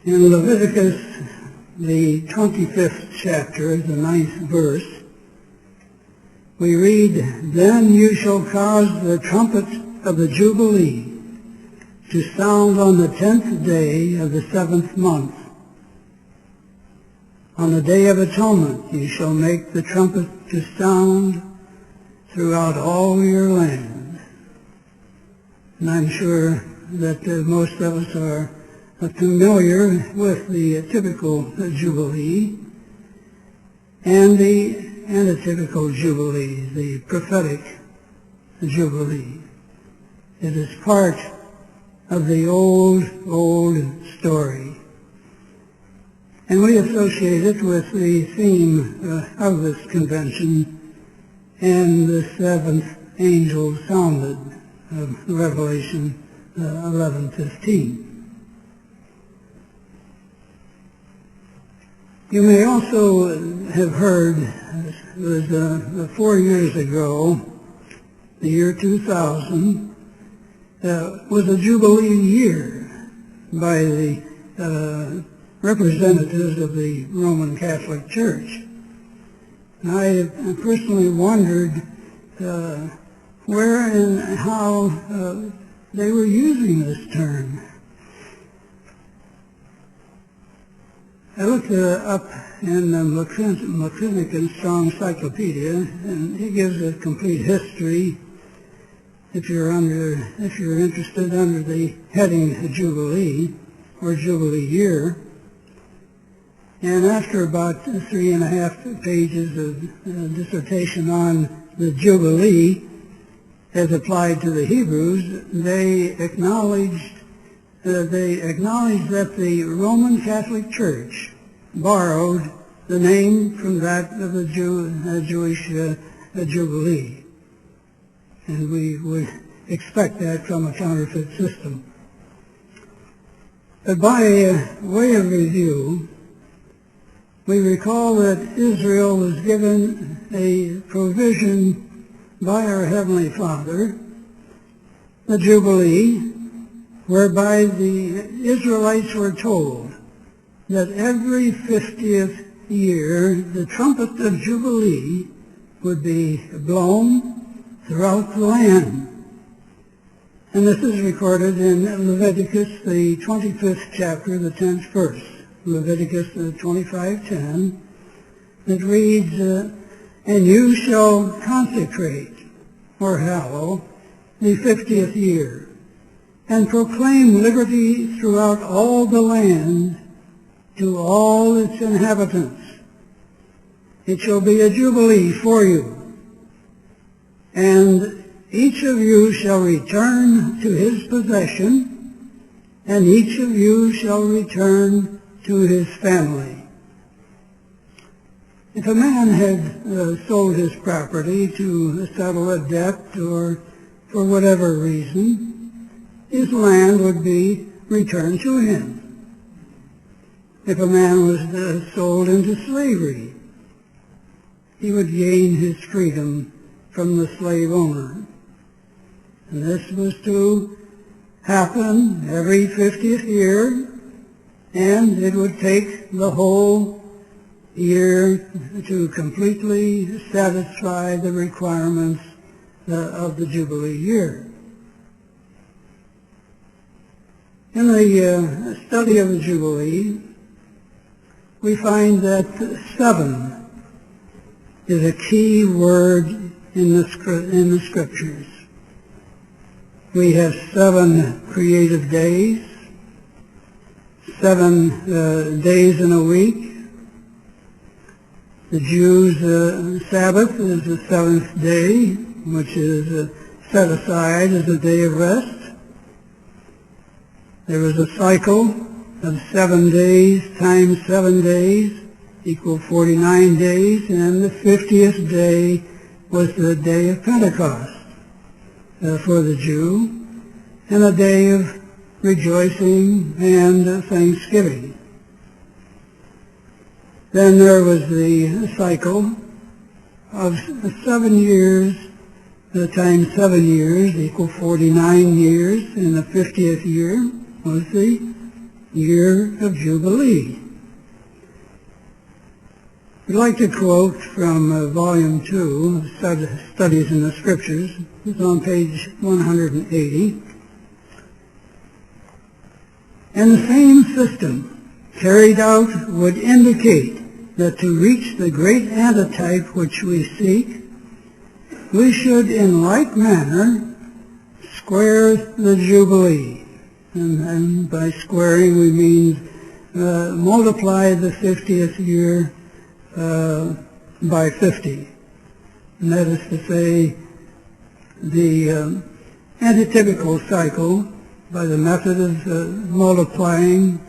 In Leviticus, the 25th chapter, the 9th verse, we read, "Then you shall cause the trumpet of the Jubilee to sound on the 10th day of the 7th month. On the Day of Atonement you shall make the trumpet to sound throughout all your land." And I'm sure that most of us are familiar with the typical Jubilee and the typical Jubilee, the prophetic Jubilee. It is part of the old story. And we associate it with the theme of this convention, "And the seventh angel sounded," of Revelation 11:15. You may also have heard, it was 4 years ago, the year 2000, was a Jubilee year by the representatives of the Roman Catholic Church. And I personally wondered where and how they were using this term. I looked up in the McClintock and Strong Encyclopedia, and it gives a complete history. If you're interested, under the heading Jubilee or Jubilee year. And after about 3.5 pages of dissertation on the Jubilee as applied to the Hebrews, they acknowledged that the Roman Catholic Church borrowed the name from that of the Jewish Jubilee. And we would expect that from a counterfeit system. But by way of review, we recall that Israel was given a provision by our Heavenly Father, the Jubilee, whereby the Israelites were told that every 50th year the trumpet of Jubilee would be blown throughout the land. And this is recorded in Leviticus, the 25th chapter, the 10th verse. Leviticus 25:10, that reads, "And you shall consecrate, or hallow, the 50th year, and proclaim liberty throughout all the land to all its inhabitants. It shall be a jubilee for you, and each of you shall return to his possession, and each of you shall return to his family." If a man had sold his property to settle a debt or for whatever reason, his land would be returned to him. If a man was sold into slavery, he would gain his freedom from the slave owner. And this was to happen every 50th year, and it would take the whole year to completely satisfy the requirements of the Jubilee year. In the study of the Jubilee, we find that 7 is a key word in the Scriptures. We have 7 creative days, 7 days in a week. The Jews' Sabbath is the 7th day, which is set aside as a day of rest. There was a cycle of 7 days times 7 days equal 49 days, and the 50th day was the day of Pentecost for the Jew, and a day of rejoicing and thanksgiving. Then there was the cycle of 7 years times 7 years equal 49 years, and the 50th year was the year of Jubilee. I'd like to quote from Volume 2 of Studies in the Scriptures. It's on page 180. And the same system carried out would indicate that to reach the great antitype which we seek, we should in like manner square the Jubilee. And by squaring we mean multiply the 50th year by 50. And that is to say, the antitypical cycle, by the method of multiplying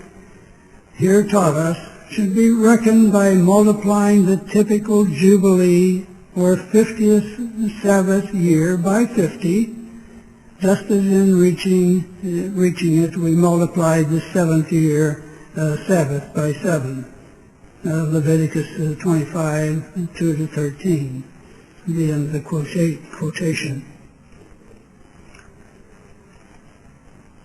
here taught us, should be reckoned by multiplying the typical Jubilee or 50th Sabbath year by 50, just as in reaching it we multiplied the 7th year Sabbath by 7. Leviticus 25, 2 to 13, the end of the quotation.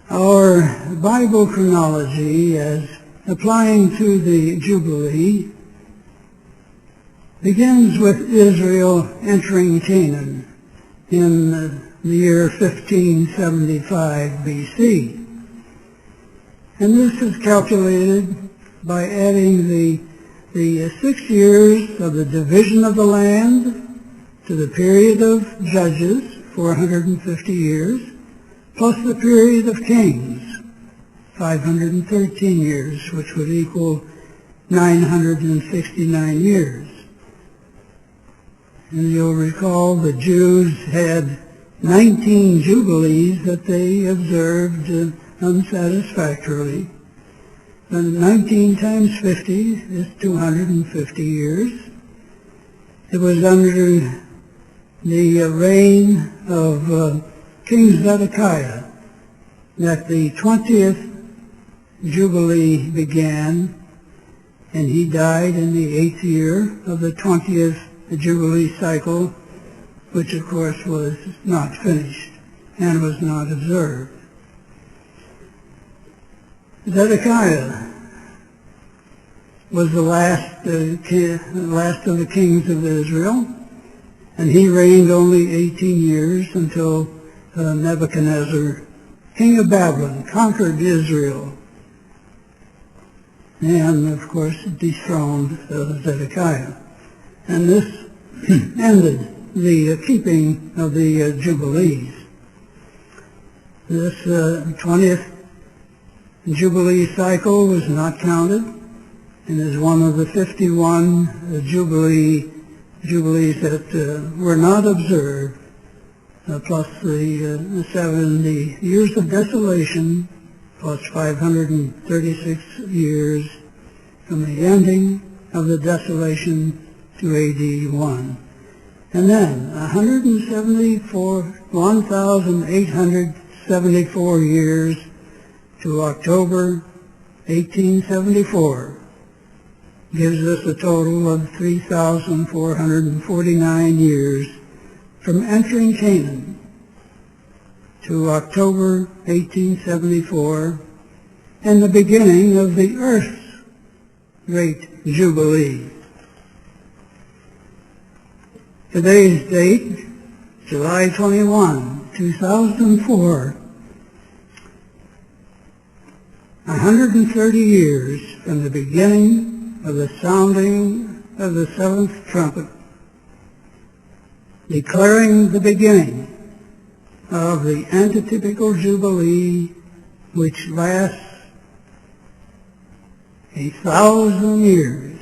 Our Bible chronology, as applying to the Jubilee, begins with Israel entering Canaan in the year 1575 BC. And this is calculated by adding the 6 years of the division of the land to the period of Judges, 450 years, plus the period of Kings, 513 years, which would equal 969 years. And you'll recall the Jews had 19 Jubilees that they observed unsatisfactorily. And 19 times 50 is 250 years. It was under the reign of King Zedekiah that the 20th Jubilee began, and he died in the 8th year of the 20th Jubilee cycle, which of course was not finished and was not observed. Zedekiah was the last of the kings of Israel, and he reigned only 18 years until Nebuchadnezzar, king of Babylon, conquered Israel and, of course, dethroned Zedekiah. And this ended the keeping of the Jubilees. This 20th Jubilee cycle was not counted and is one of the 51 Jubilees that were not observed, plus the 70 years of desolation, plus 536 years from the ending of the desolation to AD 1. And then 1,874 years to October 1874 gives us a total of 3,449 years from entering Canaan to October 1874 and the beginning of the Earth's Great Jubilee. Today's date, July 21, 2004, 130 years from the beginning of the sounding of the 7th trumpet, declaring the beginning of the antitypical Jubilee, which lasts 1,000 years.